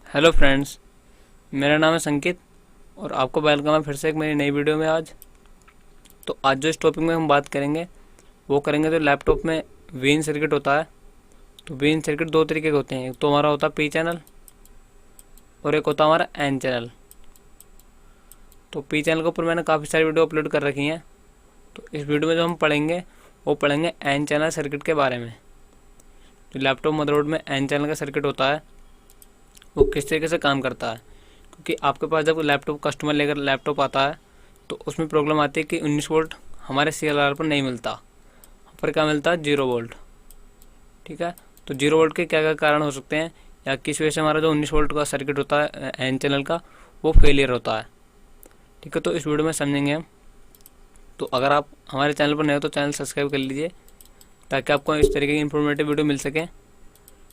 Hello friends, मेरा नाम है संकित और आपको वेलकम है फिर से एक मेरी नई वीडियो में। आज जो इस टॉपिक में हम बात करेंगे वो करेंगे तो लैपटॉप में वीन सर्किट होता है। तो वीन सर्किट दो तरीके के होते हैं, एक तो हमारा होता है पी चैनल और एक होता है हमारा एन चैनल। तो पी चैनल के ऊपर मैंने काफ़ी सारी वीडियो अपलोड कर रखी हैं। तो इस वीडियो में जो हम पढ़ेंगे वो पढ़ेंगे एन चैनल सर्किट के बारे में। जो लैपटॉप मदरबोर्ड में एन चैनल का सर्किट होता है वो किस तरीके से काम करता है, क्योंकि आपके पास जब लैपटॉप कस्टमर लेकर लैपटॉप आता है तो उसमें प्रॉब्लम आती है कि 19 वोल्ट हमारे CLR पर नहीं मिलता, पर क्या मिलता है 0 वोल्ट। ठीक है, तो 0 वोल्ट के क्या क्या कारण हो सकते हैं या किस वजह से हमारा जो 19 वोल्ट का सर्किट होता है एन चैनल का वो फेलियर होता है। ठीक है, तो इस वीडियो में समझेंगे हम। तो अगर आप हमारे चैनल पर नए हो तो चैनल सब्सक्राइब कर लीजिए ताकि आपको इस तरीके की इंफॉर्मेटिव वीडियो मिल सके।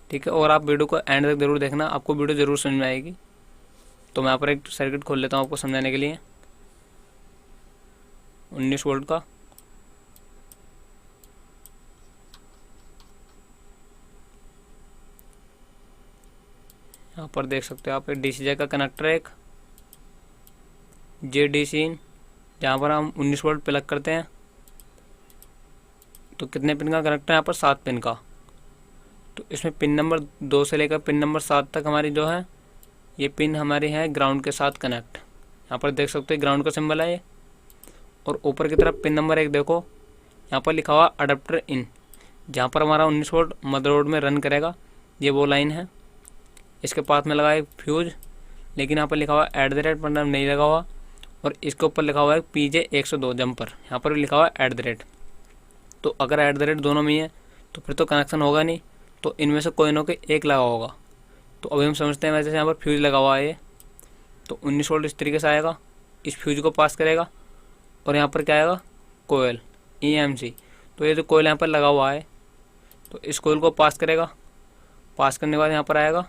ठीक है, और आप वीडियो को एंड तक ज़रूर देखना, आपको वीडियो ज़रूर समझ में आएगी। तो मैं यहाँ पर एक सर्किट खोल लेता हूँ आपको समझाने के लिए 19 वोल्ट का। यहाँ पर देख सकते हो आप एक DC जैक का कनेक्टर है, एक JDC इन, जहाँ पर हम 19 वोल्ट प्लग करते हैं। तो कितने पिन का कनेक्टर है यहाँ पर? 7 पिन का। तो इसमें पिन नंबर 2 से लेकर पिन नंबर 7 तक हमारी जो है ये पिन हमारी है ग्राउंड के साथ कनेक्ट। यहाँ पर देख सकते हो ग्राउंड का सिंबल है ये। और ऊपर की तरफ पिन नंबर 1 देखो, यहाँ पर लिखा हुआ अडेप्टर इन, जहाँ पर हमारा 19 वोल्ट मदरबोर्ड में रन करेगा। ये वो लाइन है। इसके पास में लगा है फ्यूज, लेकिन यहाँ पर लिखा हुआ @ पर नहीं लगा हुआ। और इसके ऊपर लिखा हुआ है PJ102 जंपर, यहाँ पर भी लिखा हुआ है @। तो अगर @ दोनों में ही है तो फिर तो कनेक्शन होगा नहीं, तो इनमें से कोई ना कोई एक लगा होगा। तो अभी हम समझते हैं, वैसे यहाँ पर फ्यूज लगा हुआ है ये। तो 19 वोल्ट इस तरीके से आएगा, इस फ्यूज को पास करेगा और यहाँ पर क्या आएगा कोयल EMC। तो ये जो कोयल यहाँ पर लगा हुआ है तो इस कोयल को पास करेगा। पास करने के बाद यहाँ पर आएगा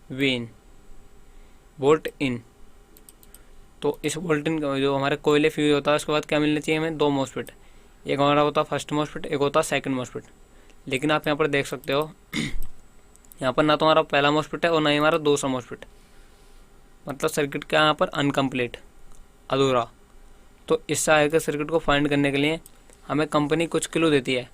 वीन वोल्ट इन। तो इस वोल्ट इन जो हमारे कोयले फ्यूज होता है उसके बाद क्या मिलना चाहिए हमें? 2 मॉसफेट। एक हमारा होता है फर्स्ट मॉसफेट, एक होता है सेकंड मॉसफेट। लेकिन आप यहाँ पर देख सकते हो यहाँ पर ना तो हमारा पहला मॉसफेट है और ना ही हमारा दूसरा मॉसफेट, मतलब सर्किट क्या यहाँ पर अनकम्प्लीट, अधूरा। तो इस आगे के सर्किट को फाइंड करने के लिए हमें कंपनी कुछ क्लू देती है।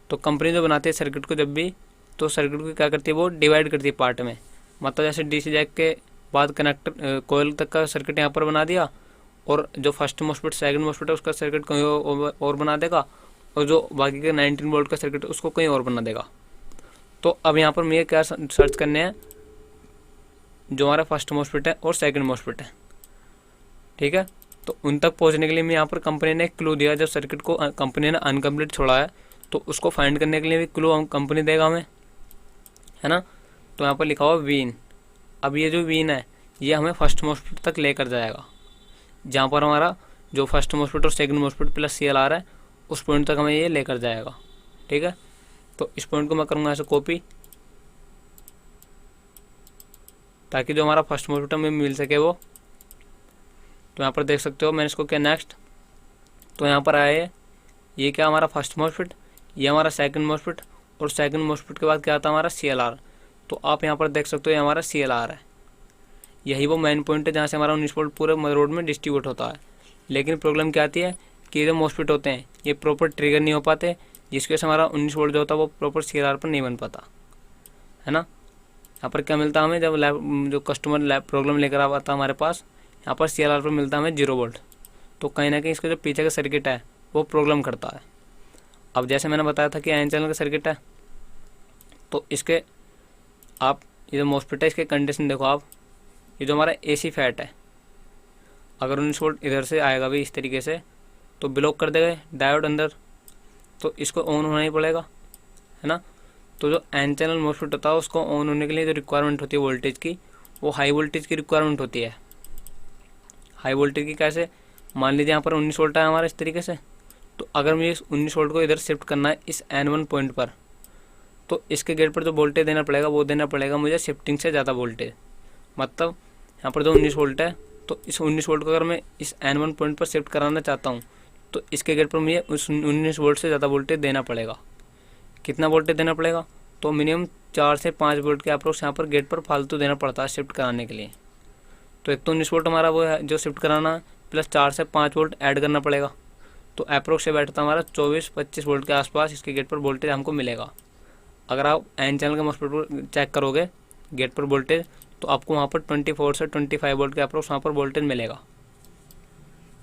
तो कंपनी जो बनाती है सर्किट को जब भी, तो सर्किट को क्या करती है वो डिवाइड करती है पार्ट में। मतलब जैसे DC जैक के बाद कनेक्टर कोयल तक का सर्किट यहाँ पर बना दिया, और जो फर्स्ट मॉसफेट सेकंड मॉसफेट है उसका सर्किट कहीं और बना देगा, और जो बाकी के 19 वोल्ट का सर्किट है उसको कहीं और बना देगा। तो अब यहाँ पर मुझे क्या सर्च करने हैं? जो हमारा फर्स्ट मॉसफेट है और सेकंड मॉसफेट है। ठीक है, तो उन तक पहुँचने के लिए मैं यहाँ पर कंपनी ने एक क्लू दिया। जब सर्किट को कंपनी ने अनकम्प्लीट छोड़ा है तो उसको फाइंड करने के लिए भी क्लू कंपनी देगा हमें, है ना। तो यहाँ पर लिखा हुआ वीन। अब ये जो वीन है ये हमें फर्स्ट मॉसफेट तक लेकर जाएगा, जहाँ पर हमारा जो फर्स्ट मॉसफेट और सेकंड मॉसफेट प्लस CLR है उस पॉइंट तक हमें ये लेकर जाएगा। ठीक है, तो इस पॉइंट को मैं करूँगा ऐसे कॉपी, ताकि जो हमारा फर्स्ट मॉसफेट हमें मिल सके वो। तो यहाँ पर देख सकते हो मैंने इसको किया नेक्स्ट। तो यहाँ पर आया ये क्या हमारा फर्स्ट मॉसफेट, ये हमारा सेकंड मॉसफेट, और सेकंड मॉसफेट के बाद क्या आता है हमारा CLR। तो आप यहाँ पर देख सकते हो ये हमारा CLR है। यही वो मेन पॉइंट है जहाँ से हमारा 19 वोल्ट पूरे मदरबोर्ड में डिस्ट्रीब्यूट होता है। लेकिन प्रॉब्लम क्या आती है कि ये जो मॉसफेट होते हैं ये प्रॉपर ट्रिगर नहीं हो पाते, जिसकी वजह से हमारा 19 वोल्ट जो होता है वो प्रॉपर CLR पर नहीं बन पाता, है ना। यहाँ पर क्या मिलता है हमें? जब जो कस्टमर प्रॉब्लम लेकर आता है हमारे पास, यहाँ पर CLR पर मिलता है हमें 0 वोल्ट। तो कहीं ना कहीं इसका जो पीछे का सर्किट है वो प्रॉब्लम करता है। अब जैसे मैंने बताया था कि एन चैनल का सर्किट है, तो इसके आप ये जो मॉसफेट है इसके कंडीशन देखो आप। ये जो हमारा AC फैट है, अगर 19 वोल्ट इधर से आएगा भी इस तरीके से तो ब्लॉक कर देगा डायोड अंदर, तो इसको ऑन होना ही पड़ेगा, है ना। तो जो एन चैनल मॉसफेट होता है उसको ऑन होने के लिए जो रिक्वायरमेंट होती है वोल्टेज की, वो हाई वोल्टेज की रिक्वायरमेंट होती है। हाई वोल्टेज की कैसे? मान लीजिए यहाँ पर 19 वोल्ट है हमारा इस तरीके से, तो अगर मुझे इस 19 वोल्ट को इधर शिफ्ट करना है इस N1 पॉइंट पर, तो इसके गेट पर जो वोल्टेज देना पड़ेगा वो देना पड़ेगा मुझे शिफ्टिंग से ज़्यादा वोल्टेज। मतलब यहाँ पर जो 19 वोल्ट है तो इस 19 वोल्ट को अगर मैं इस N1 पॉइंट पर शिफ्ट कराना चाहता हूँ तो इसके गेट पर मुझे उस 19 वोल्ट से ज़्यादा वोल्टेज देना पड़ेगा। कितना वोल्टेज देना पड़ेगा? तो मिनिमम 4 से 5 वोल्ट के अप्रोक्स यहाँ पर गेट पर फालतू देना पड़ता है शिफ्ट कराने के लिए। तो एक तो 19 वोल्ट हमारा वो है जो शिफ्ट कराना है, प्लस 4 से 5 वोल्ट ऐड करना पड़ेगा। तो अप्रोक्स से बैठता हमारा 24-25 वोल्ट के आसपास इसके गेट पर वोल्टेज हमको मिलेगा। अगर आप एन चैनल के मॉस्फेट पर चेक करोगे गेट पर वोल्टेज, तो आपको वहाँ पर 24 से 25 वोल्ट के अप्रोक्स वहाँ पर वोल्टेज मिलेगा।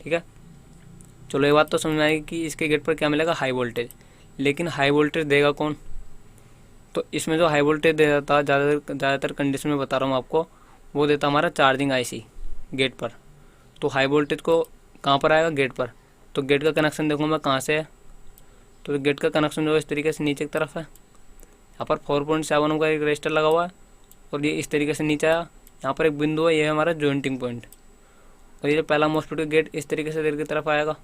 ठीक है, चलो ये बात तो समझ में आएगी कि इसके गेट पर क्या मिलेगा, हाई वोल्टेज। लेकिन हाई वोल्टेज देगा कौन? तो इसमें जो हाई वोल्टेज दे देता है ज़्यादातर कंडीशन में बता रहा हूँ आपको, वो देता हमारा चार्जिंग आईसी गेट पर। तो हाई वोल्टेज को कहाँ पर आएगा, गेट पर। तो गेट का कनेक्शन देखो मैं कहाँ से है, तो गेट का कनेक्शन जो इस तरीके से नीचे की तरफ है। यहाँ पर 4.7 का एक रजिस्टर लगा हुआ है और ये इस तरीके से नीचे आया। यहाँ पर एक बिंदु है, ये है हमारा जॉइंटिंग पॉइंट। और ये जो पहला मॉस्फेट का गेट इस तरीके से इधर की तरफ आएगा।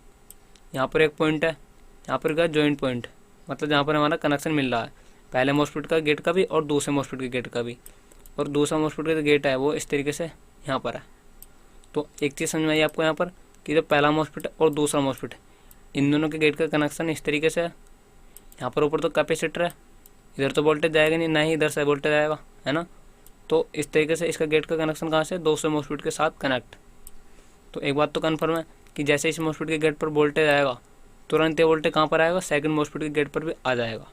यहाँ पर एक पॉइंट है, यहाँ पर क्या जॉइंट पॉइंट, मतलब जहाँ पर हमारा कनेक्शन मिल रहा है पहले मॉस्फेट का गेट का भी और दूसरे मॉस्फेट के गेट का भी। और दूसरा मॉस्फेट का गेट है वो इस तरीके से यहाँ पर है। तो एक चीज़ समझ में आई आपको यहाँ पर कि जो पहला मॉस्फेट और दूसरा मॉस्फेट, इन दोनों के गेट का कनेक्शन इस तरीके से है। यहाँ पर ऊपर तो कैपेसिटर है, इधर तो वोल्टेज जाएगा नहीं, ना ही इधर से वोल्टेज आएगा, है ना। तो इस तरीके से इसका गेट का कनेक्शन कहाँ से, दूसरे मॉस्फेट के साथ कनेक्ट। तो एक बात तो कन्फर्म है कि जैसे इस मॉस्फेट के गेट पर वोल्टेज आएगा, तुरंत ये वोल्टेज कहाँ पर आएगा, सेकंड मॉस्फेट के गेट पर भी आ जाएगा,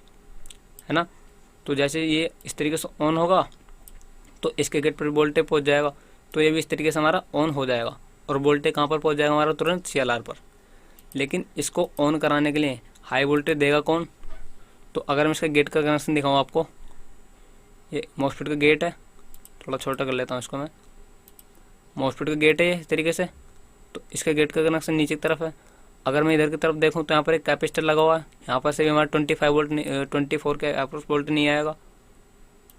है ना। तो जैसे ये इस तरीके से ऑन होगा तो इसके गेट पर वोल्टेज पहुँच जाएगा, तो ये भी इस तरीके से हमारा ऑन हो जाएगा और वोल्टेज कहाँ पर पहुँच जाएगा हमारा, तुरंत CLR पर। लेकिन इसको ऑन कराने के लिए हाई वोल्टेज देगा कौन? तो अगर मैं इसका गेट का कनेक्शन दिखाऊँ आपको, ये मॉस्फेट का गेट है, थोड़ा छोटा कर लेता हूँ इसको मैं। मॉस्फेट का गेट है ये इस तरीके से, तो इसका गेट का कनेक्शन नीचे की तरफ है। अगर मैं इधर की तरफ देखूँ तो यहाँ पर एक कैपेसिटर लगा हुआ है, यहाँ पर से भी हमारा 25 वोल्ट 24 के अप्रोक्स वोल्ट नहीं आएगा।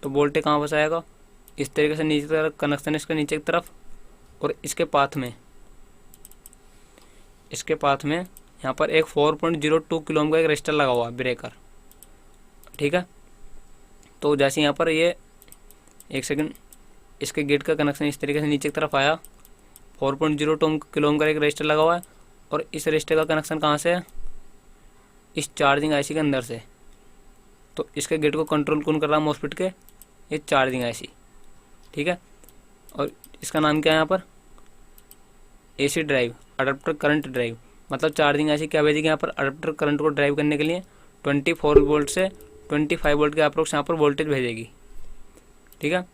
तो वोल्टेज कहाँ पर आएगा, इस तरीके से नीचे की तरफ कनेक्शन है इसका नीचे की तरफ। और इसके पाथ में यहाँ पर एक 4.02 किलो ओम का एक रजिस्टर लगा हुआ है, ब्रेकर। ठीक है, तो जैसे यहाँ पर ये एक सेकंड, इसके गेट का कनेक्शन इस तरीके से नीचे की तरफ आया, 4.02 किलो ओम का एक रजिस्टर लगा हुआ है। और इस रजिस्टर का कनेक्शन कहाँ से है, इस चार्जिंग आईसी के अंदर से। तो इसके गेट को कंट्रोल कौन कर रहा है मॉस्फेट के, ये चार्जिंग आईसी। ठीक है, और इसका नाम क्या है यहाँ पर, AC drive, adapter current drive. मतलब चार्जिंग आईसी क्या भेजेगी यहाँ पर, अडाप्टर करंट को ड्राइव करने के लिए 24 वोल्ट से 25 वोल्ट के अप्रोक्स यहाँ पर वोल्टेज भेजेगी। ठीक है,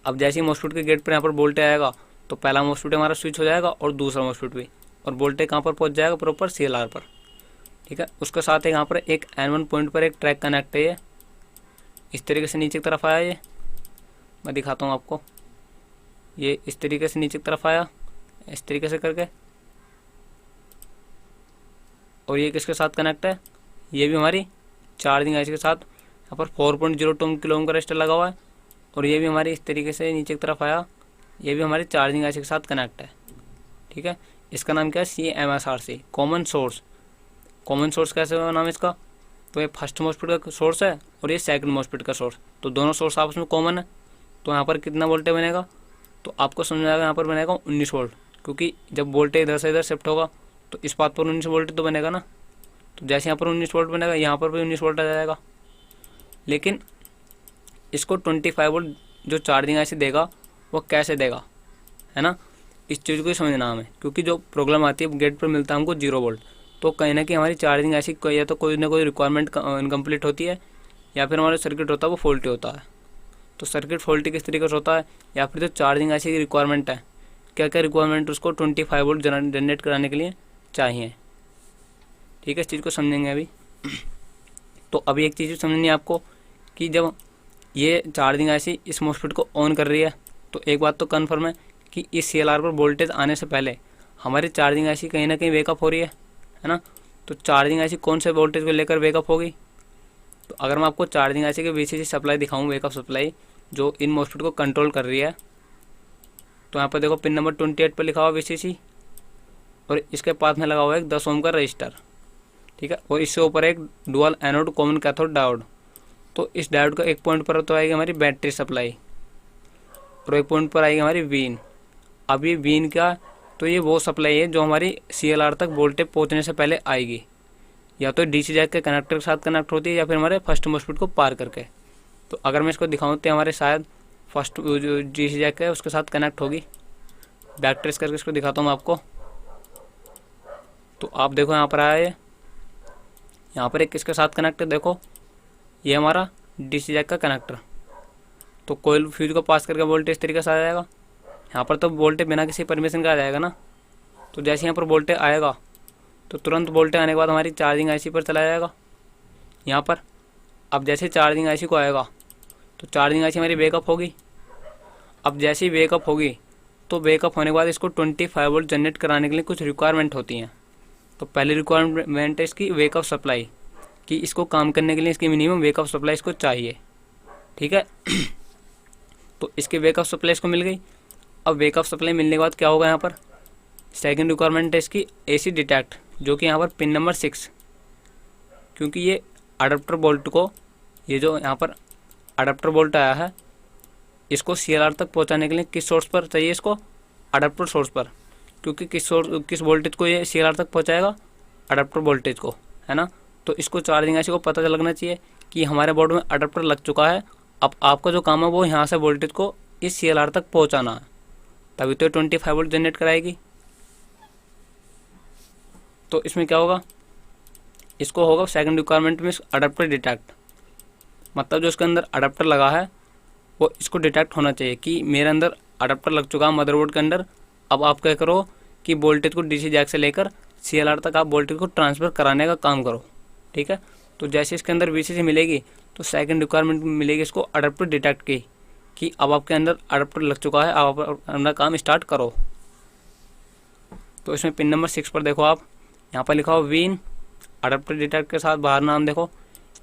अब जैसे ही मॉस्फेट के गेट पर यहाँ पर वोल्टेज आएगा तो पहला मॉस्फेट हमारा स्विच हो जाएगा और दूसरा मॉस्फेट भी, और वोल्टेज कहाँ पर पहुँच जाएगा, प्रॉपर CLR पर। ठीक है, उसके साथ यहाँ पर एक N1 पॉइंट पर एक ट्रैक कनेक्ट है, ये इस तरीके से नीचे की तरफ आया। ये मैं दिखाता हूँ आपको, ये इस तरीके से नीचे की तरफ आया, इस तरीके से करके। और ये किसके साथ कनेक्ट है, ये भी हमारी चार्जिंग आईसी के साथ। यहाँ पर 4.02 किलो ओम का रजिस्टर लगा हुआ है और ये भी हमारी इस तरीके से नीचे की तरफ आया, ये भी हमारी चार्जिंग आईसी के साथ कनेक्ट है। ठीक है, इसका नाम क्या है, CMSRC, common source. Common source कैसे हुआ नाम इसका, तो ये फर्स्ट मॉस्फेट का सोर्स है और ये सेकंड मॉस्फेट का सोर्स, तो दोनों सोर्स आपस में कॉमन है। तो यहाँ पर कितना वोल्टेज बनेगा, तो आपको समझ में आएगा, यहाँ पर बनेगा 19 वोल्ट, क्योंकि जब वोल्टेज इधर से इधर शिफ्ट होगा तो इस बात पर 19 वोल्ट तो बनेगा ना। तो जैसे यहाँ पर 19 वोल्ट बनेगा, यहाँ पर भी 19 वोल्ट आ जाएगा। लेकिन इसको 25 वोल्ट जो चार्जिंग आईसी देगा वो कैसे देगा, है ना, इस चीज़ को ही समझना हमें। क्योंकि जो प्रॉब्लम आती है गेट पर मिलता है हमको 0 वोल्ट, तो कहीं ना कहीं हमारी चार्जिंग आईसी या तो कोई ना कोई रिक्वायरमेंट इनकम्प्लीट होती है, या फिर हमारा सर्किट होता है वो फॉल्टी होता है। तो सर्किट फॉल्टी किस तरीके से होता है, या फिर जो चार्जिंग आईसी की रिक्वायरमेंट है, क्या क्या रिक्वायरमेंट उसको 25 वोल्ट जनरेट कराने के लिए चाहिए। ठीक है, इस चीज़ को समझेंगे अभी। तो अभी एक चीज़ समझनी है आपको कि जब ये चार्जिंग आईसी इस मॉस्फेट को ऑन कर रही है, तो एक बात तो कन्फर्म है कि इस CLR पर वोल्टेज आने से पहले हमारी चार्जिंग आईसी कहीं ना कहीं वेकअप हो रही है ना। तो चार्जिंग आईसी कौन से वोल्टेज को लेकर वेकअप होगी, तो अगर मैं आपको चार्जिंग आईसी के VCC सप्लाई दिखाऊं, वेकअप सप्लाई जो इन मॉस्फेट को कंट्रोल कर रही है, तो यहाँ पर देखो पिन नंबर 28 पर लिखा हुआ VCC, और इसके पास में लगा हुआ है एक 10 ओम का रजिस्टर। ठीक है, और इससे ऊपर एक dual anode common cathode diode. तो इस डायोड का एक पॉइंट पर तो आएगी हमारी बैटरी सप्लाई, और एक पॉइंट पर आएगी हमारी वीन। अब ये वीन क्या, तो ये वो सप्लाई है जो हमारी CLR तक वोल्टेज पहुंचने से पहले आएगी, या तो DC जैक के कनेक्टर के साथ कनेक्ट होती है, या फिर हमारे फर्स्ट मॉस्फेट को पार करके। तो अगर मैं इसको दिखाऊँ तो हमारे शायद फर्स्ट जो डीसी जैक है उसके साथ कनेक्ट होगी। बैक ट्रेस करके इसको दिखाता हूँ मैं आपको। तो आप देखो यहाँ पर आया ये, यहाँ पर एक किसके साथ कनेक्ट है, देखो ये हमारा डीसी जैक का कनेक्टर। तो कोयल फ्यूज को पास करके वोल्टेज इस तरीके से आ जाएगा। यहाँ पर तो वोल्टेज बिना किसी परमिशन का आ जाएगा ना। तो जैसे यहाँ पर वोल्टेज आएगा तो तुरंत वोल्टेज आने के बाद हमारी चार्जिंग आईसी पर चला जाएगा यहाँ पर। अब जैसे चार्जिंग आईसी को आएगा तो चार्जिंग आईसी हमारी बैकअप होगी। अब जैसे ही बैकअप होगी तो बैकअप होने के बाद इसको 25 वोल्ट जनरेट कराने के लिए कुछ रिक्वायरमेंट होती हैं। तो पहली रिक्वायरमेंट है इसकी बैकअप सप्लाई, कि इसको काम करने के लिए इसकी मिनिमम बैकअप सप्लाई इसको चाहिए, ठीक है। तो इसकी बैकअप सप्लाई इसको मिल गई। अब बैकअप सप्लाई मिलने के बाद क्या होगा, यहाँ पर सेकंड रिक्वायरमेंट है इसकी एसी डिटेक्ट, जो कि यहाँ पर पिन नंबर 6, क्योंकि ये अडाप्टर बोल्ट को, ये जो यहाँ पर अडाप्टर बोल्ट आया है इसको CLR तक पहुँचाने के लिए किस सोर्स पर चाहिए, इसको अडाप्टर सोर्स पर, क्योंकि किस वोल्टेज को ये CLR तक पहुँचाएगा, अडाप्टर वोल्टेज को, है ना। तो इसको चार्जिंग आईसी को पता लगना चाहिए कि हमारे बोर्ड में अडाप्टर लग चुका है। अब आपका जो काम है वो यहाँ से वोल्टेज को इस CLR तक पहुँचाना है, तभी तो 25 वोल्ट जनरेट कराएगी। तो इसमें क्या होगा, इसको होगा सेकंड रिक्वायरमेंट में अडाप्टर डिटेक्ट, मतलब जो इसके अंदर अडाप्टर लगा है वो इसको डिटेक्ट होना चाहिए कि मेरे अंदर अडाप्टर लग चुका है मदरबोर्ड के अंदर। अब आप क्या करो कि वोल्टेज को डीसी जैक से लेकर CLR तक आप वोल्टेज को ट्रांसफ़र कराने का काम करो, ठीक है। तो जैसे इसके अंदर VCC मिलेगी तो सेकंड रिक्वायरमेंट मिलेगी इसको अडाप्टर डिटेक्ट की, कि अब आपके अंदर अडाप्टर लग चुका है, आप अपना काम स्टार्ट करो। तो इसमें पिन नंबर 6 पर देखो आप, यहाँ पर लिखा हो विन, अडाप्टर डिटेक्ट के साथ बाहर नाम देखो,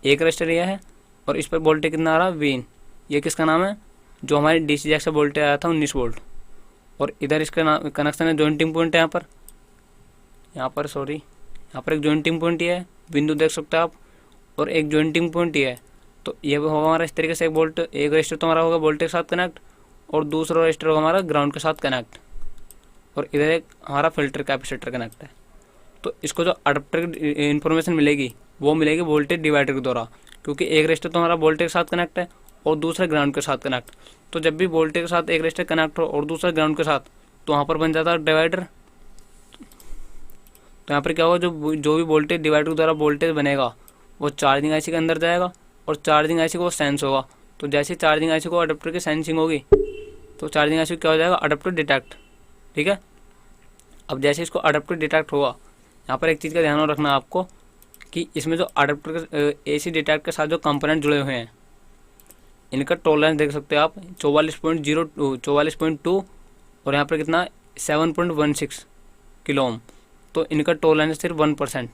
एक रजिस्टर यह है और इस पर वोल्टेज कितना आ रहा है, विन। ये किसका नाम है, जो हमारे डीसी जैक से वोल्टेज आया था 19 वोल्ट। और इधर इसका नाम कनेक्शन है, जॉइंटिंग पॉइंट है यहाँ पर सॉरी, यहाँ पर एक जॉइंटिंग पॉइंट ही है, बिंदु देख सकते हैं आप, और एक जॉइंटिंग पॉइंट ही है। तो ये होगा हमारा इस तरीके से एक रजिस्टर तो हमारा होगा वोल्टेज के साथ कनेक्ट, और दूसरा रजिस्टर होगा हमारा ग्राउंड के साथ कनेक्ट, और इधर एक हमारा फिल्टर कैपेसिटर कनेक्ट है। तो इसको जो अडाप्टर की इन्फॉर्मेशन मिलेगी वो मिलेगी वोल्टेज डिवाइडर के द्वारा, क्योंकि एक रजिस्टर तो हमारा वोल्टेज के साथ कनेक्ट है और दूसरा ग्राउंड के साथ कनेक्ट। तो जब भी वोल्टेज के साथ एक रजिस्टर कनेक्ट हो और दूसरा ग्राउंड के साथ, तो वहाँ पर बन जाता है डिवाइडर। तो यहाँ पर क्या होगा, जो भी वोल्टेज डिवाइडर के द्वारा वोल्टेज बनेगा वो चार्जिंग आईसी के अंदर जाएगा और चार्जिंग आईसी को सेंस होगा। तो जैसे चार्जिंग आईसी को अडाप्टर की सेंसिंग होगी तो चार्जिंग आईसी क्या हो जाएगा, अडाप्टर डिटेक्ट, ठीक है। अब जैसे इसको अडाप्टर डिटेक्ट होगा, यहाँ पर एक चीज़ का ध्यान रखना है आपको कि इसमें जो अडाप्टर एसी डिटेक्ट के साथ जो कंपोनेंट जुड़े हुए हैं इनका टॉलरेंस देख सकते हैं आप 44.2 और यहाँ पर कितना 7.16 किलो ओम। तो इनका टॉलरेंस सिर्फ 1%।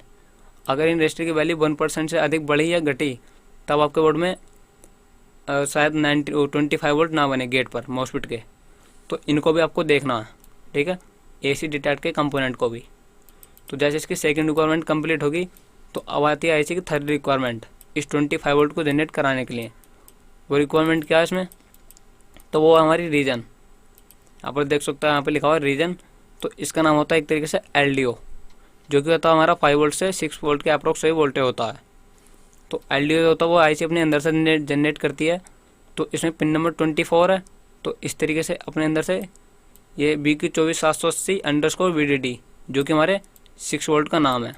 अगर इन रजिस्टर की वैल्यू 1% से अधिक बढ़ी या घटी तब आपके बोर्ड में शायद 25 वोल्ट ना बने गेट पर मॉसफेट के। तो इनको भी आपको देखना है, ठीक है, एसी डिटेक्ट के कंपोनेंट को भी। तो जैसे इसकी सेकंड रिक्वायरमेंट कंप्लीट होगी तो अब आती है आईसी की थर्ड रिक्वायरमेंट इस 25 वोल्ट को जनरेट कराने के लिए। वो रिक्वायरमेंट क्या है इसमें, तो वो हमारी रीजन, यहाँ पर देख सकते हैं, यहाँ पर लिखा हुआ है रीजन। तो इसका नाम होता है एक तरीके से LDO, जो कि होता है हमारा 5 वोल्ट से 6 वोल्ट के अप्रोक्स वोल्टेज होता है। तो LDO होता है वो आईसी अपने अंदर से जनरेट करती है। तो इसमें पिन नंबर 24 है। तो इस तरीके से अपने अंदर से ये BQ24780_VDD जो कि हमारे 6 वोल्ट का नाम है।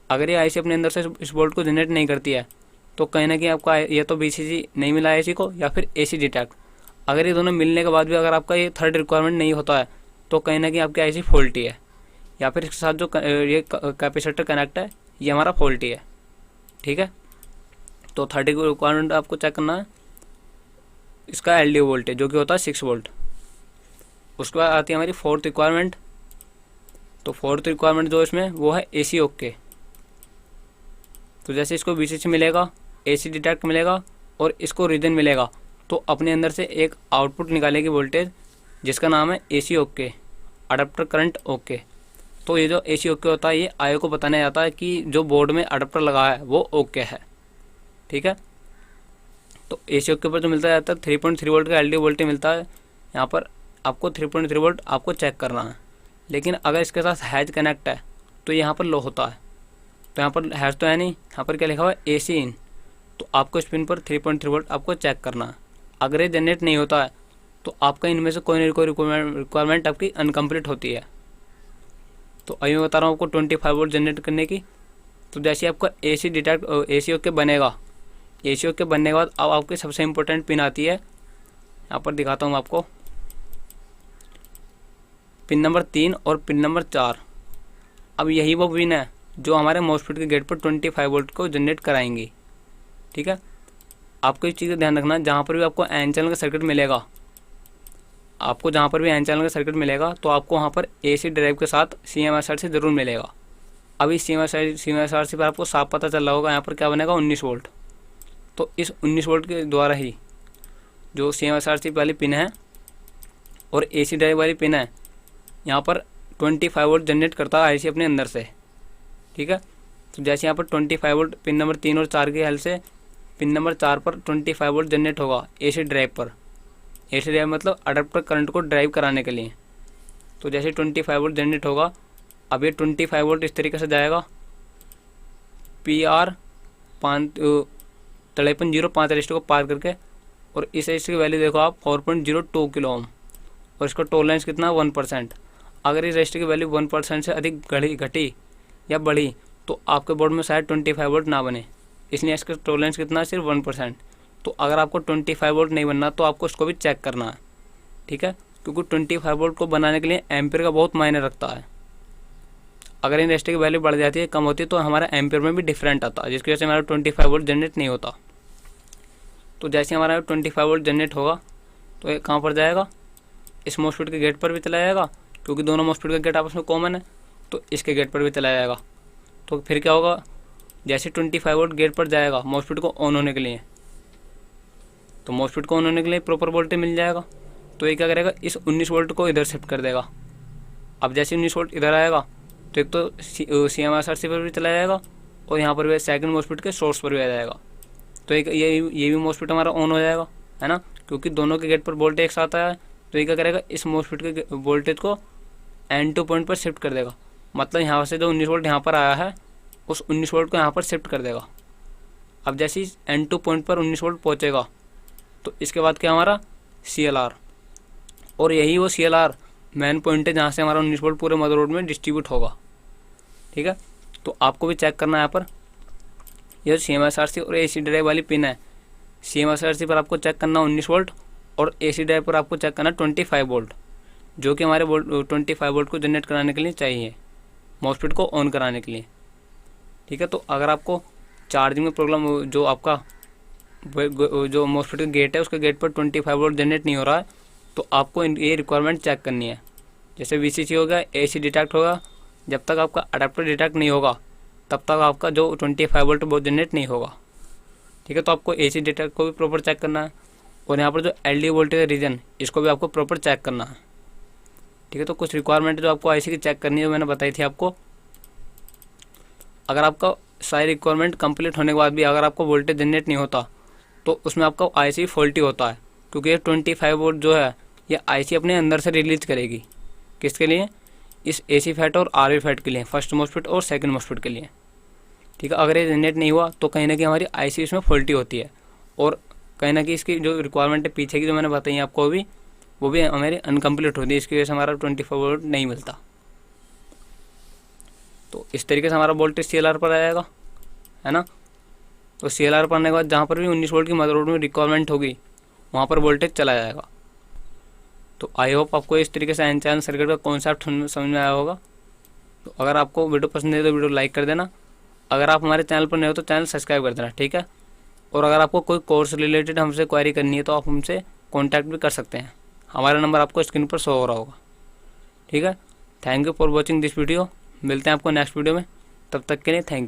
अगर ये आईसी अपने अंदर से इस वोल्ट को जनरेट नहीं करती है तो कहीं ना कहीं आपका या तो VCC नहीं मिला आईसी को या फिर एसी डिटेक्ट। अगर ये दोनों मिलने के बाद भी अगर आपका ये थर्ड रिक्वायरमेंट नहीं होता है तो कहीं ना कहीं आपकी आईसी फॉल्टी है, या फिर इसके साथ जो ये कैपेसिटर कनेक्ट है ये हमारा फॉल्टी है, ठीक है। तो थर्ड रिक्वायरमेंट आपको चेक करना है इसका LDO वोल्टेज जो कि होता है 6 वोल्ट। उसके बाद आती है हमारी फोर्थ रिक्वायरमेंट। तो फोर्थ रिक्वायरमेंट जो इसमें वो है AC ओके। तो जैसे इसको VCC मिलेगा, AC डिटेक्ट मिलेगा और इसको रीजन मिलेगा, तो अपने अंदर से एक आउटपुट निकालेगी वोल्टेज जिसका नाम है AC okay, adapter current okay. तो ये जो AC ओके होता है ये IO को बताने जाता है कि जो बोर्ड में अडाप्टर लगा है वो ओके है, ठीक है। तो AC ओके पर जो मिलता जाता है 3.3 वोल्ट का LDO वोल्टेज मिलता है। यहाँ पर आपको 3.3 वोल्ट आपको चेक करना है, लेकिन अगर इसके साथ हैज कनेक्ट है तो यहाँ पर लो होता है। तो यहाँ पर हैज तो है नहीं, यहाँ पर क्या लिखा हुआ है AC इन। तो आपको इस पिन पर 3.3 वोल्ट आपको चेक करना है। अगर ये जनरेट नहीं होता है तो आपका इनमें से कोई ना कोई रिक्वायरमेंट आपकी अनकम्प्लीट होती है। तो अभी मैं बता रहा हूँ आपको 25 वोल्ट जनरेट करने की। तो जैसे आपका AC ओके बनेगा, AC ओके बनने के बाद अब आपकी सबसे इम्पोर्टेंट पिन आती है, यहाँ पर दिखाता हूँ आपको, पिन नंबर 3 और पिन नंबर 4। अब यही वो पिन है जो हमारे मॉसफेट के गेट पर 25 वोल्ट को जनरेट कराएंगी। ठीक है, आपको इस चीज़ का ध्यान रखना, जहाँ पर भी आपको एन चैनल का सर्किट मिलेगा, आपको जहाँ पर भी एन चैनल का सर्किट मिलेगा तो आपको वहाँ पर AC ड्राइव के साथ CMSRC ज़रूर मिलेगा। अभी CMSRC पर आपको साफ पता चल रहा होगा, यहाँ पर क्या बनेगा 19 वोल्ट। तो इस 19 वोल्ट के द्वारा ही जो CMSRC वाली पिन है और AC ड्राइव वाली पिन है, यहाँ पर 25 वोल्ट जनरेट करता है IC अपने अंदर से। ठीक है, तो जैसे यहाँ पर 25 वोल्ट पिन नंबर 3 और 4 की हेल्प से पिन नंबर 4 पर 25 वोल्ट जनरेट होगा AC ड्राइव पर। AC ड्राइव मतलब अडाप्टर करंट को ड्राइव कराने के लिए। तो जैसे 25 वोल्ट जनरेट होगा, अब ये 25 वोल्ट इस तरीके से जाएगा, PR 5305 रजिस्टर को पार करके, और इस रजिस्टर की वैल्यू देखो आप 4.02 किलो ओम, और इसका टॉलरेंस कितना 1%। अगर इस रजिस्टर की वैल्यू 1% से अधिक घटी या बढ़ी तो आपके बोर्ड में शायद 25 वोल्ट ना बने, इसलिए इसका टॉलरेंस कितना है, सिर्फ 1%। तो अगर आपको 25 वोल्ट नहीं बनना तो आपको इसको भी चेक करना है। ठीक है, क्योंकि 25 वोल्ट को बनाने के लिए एम्पियर का बहुत मायने रखता है। अगर इन रजिस्टर की वैल्यू बढ़ जाती है, कम होती है, तो हमारा एम्पियर में भी डिफरेंट आता है, जिसकी वजह से हमारा 25 वोल्ट जनरेट नहीं होता। तो जैसे हमारा 25 वोल्ट जनरेट होगा तो ये कहाँ पर जाएगा, इस मॉसफेट के गेट पर भी चला जाएगा, क्योंकि दोनों मॉसफेट का गेट आपस में कॉमन है, तो इसके गेट पर भी चला जाएगा। तो फिर क्या होगा, जैसे 25 वोल्ट गेट पर जाएगा मॉसफेट को ऑन होने के लिए, तो मॉसफेट को ऑन होने के लिए प्रॉपर वोल्टेज मिल जाएगा। तो ये क्या करेगा, इस 19 वोल्ट को इधर शिफ्ट कर देगा। अब जैसे 19 वोल्ट इधर आएगा तो एक तो CMSRC पर भी चला जाएगा और यहाँ पर भी सेकंड मॉसफेट के सोर्स पर भी आ जाएगा। तो एक ये भी मॉसफेट हमारा ऑन हो जाएगा, है ना, क्योंकि दोनों के गेट पर वोल्टेज एक साथ आया है। तो ये क्या करेगा, इस मॉसफेट के वोल्टेज को N2 पॉइंट पर शिफ्ट कर देगा। मतलब यहाँ से जो 19 वोल्ट यहाँ पर आया है उस 19 वोल्ट को यहाँ पर शिफ्ट कर देगा। अब जैसे ही N2 पॉइंट पर 19 वोल्ट पहुँचेगा तो इसके बाद क्या हमारा CLR, और यही वो CLR मेन पॉइंट है जहाँ से हमारा 19 वोल्ट पूरे मदरबोर्ड में डिस्ट्रीब्यूट होगा। ठीक है, तो आपको भी चेक करना है यहाँ पर, यह CMSRC और AC ड्राइव वाली पिन है। CMSRC पर आपको चेक करना 19 वोल्ट और AC ड्राइव पर आपको चेक करना 25 वोल्ट, जो कि हमारे 25 वोल्ट को जनरेट कराने के लिए चाहिए, मॉसफेट को ऑन कराने के लिए। ठीक है, तो अगर आपको चार्जिंग में प्रॉब्लम, जो आपका जो मॉसफेट का गेट है उसके गेट पर 25 वोल्ट जनरेट नहीं हो रहा है, तो आपको ये रिक्वायरमेंट चेक करनी है। जैसे VCC होगा, AC डिटेक्ट होगा, जब तक आपका अडाप्टर डिटेक्ट नहीं होगा तब तक आपका जो 25 वोल्ट वो जनरेट नहीं होगा। ठीक है, तो आपको AC डिटेक्ट को भी प्रॉपर चेक करना है, और यहाँ पर जो LD वोल्टेज रीजन इसको भी आपको प्रॉपर चेक करना है। ठीक है, तो कुछ रिक्वायरमेंट जो आपको IC की चेक करनी है, मैंने बताई थी आपको। अगर आपका सारी रिक्वायरमेंट कंप्लीट होने के बाद भी अगर आपको वोल्टेज जनरेट नहीं होता तो उसमें आपका IC फॉल्टी होता है, क्योंकि ये 25 वोल्ट जो है ये IC अपने अंदर से रिलीज करेगी। किसके लिए, इस AC फैट और RV फैट के लिए, फर्स्ट मॉसफेट और सेकंड मॉसफेट के लिए। ठीक है, अगर ये जनरेट नहीं हुआ तो कहीं ना कहीं हमारी IC इसमें फॉल्टी होती है, और कहीं ना कहीं इसकी जो रिक्वायरमेंट है पीछे की जो मैंने बताई आपको अभी, वो भी हमारी अनकम्प्लीट होती है, इसकी वजह से हमारा 25 वोल्ट नहीं मिलता। तो इस तरीके से हमारा वोल्टेज CLR पर आएगा, है ना। तो CLR पर आने के बाद जहाँ पर भी 19 वोल्ट की मदरबोर्ड में रिक्वायरमेंट होगी वहाँ पर वोल्टेज चला जाएगा। तो आई होप आपको इस तरीके से एन चैनल सर्किट का कॉन्सेप्ट समझ में आया होगा। तो अगर आपको वीडियो पसंद है तो वीडियो लाइक कर देना। अगर आप हमारे चैनल पर नए हो तो चैनल सब्सक्राइब कर देना, ठीक है। और अगर आपको कोई कोर्स रिलेटेड हमसे क्वेरी करनी है तो आप हमसे कॉन्टैक्ट भी कर सकते हैं। हमारा नंबर आपको स्क्रीन पर शो हो रहा होगा, ठीक है। Thank you for watching this video. मिलते हैं आपको नेक्स्ट वीडियो में, तब तक के लिए थैंक यू।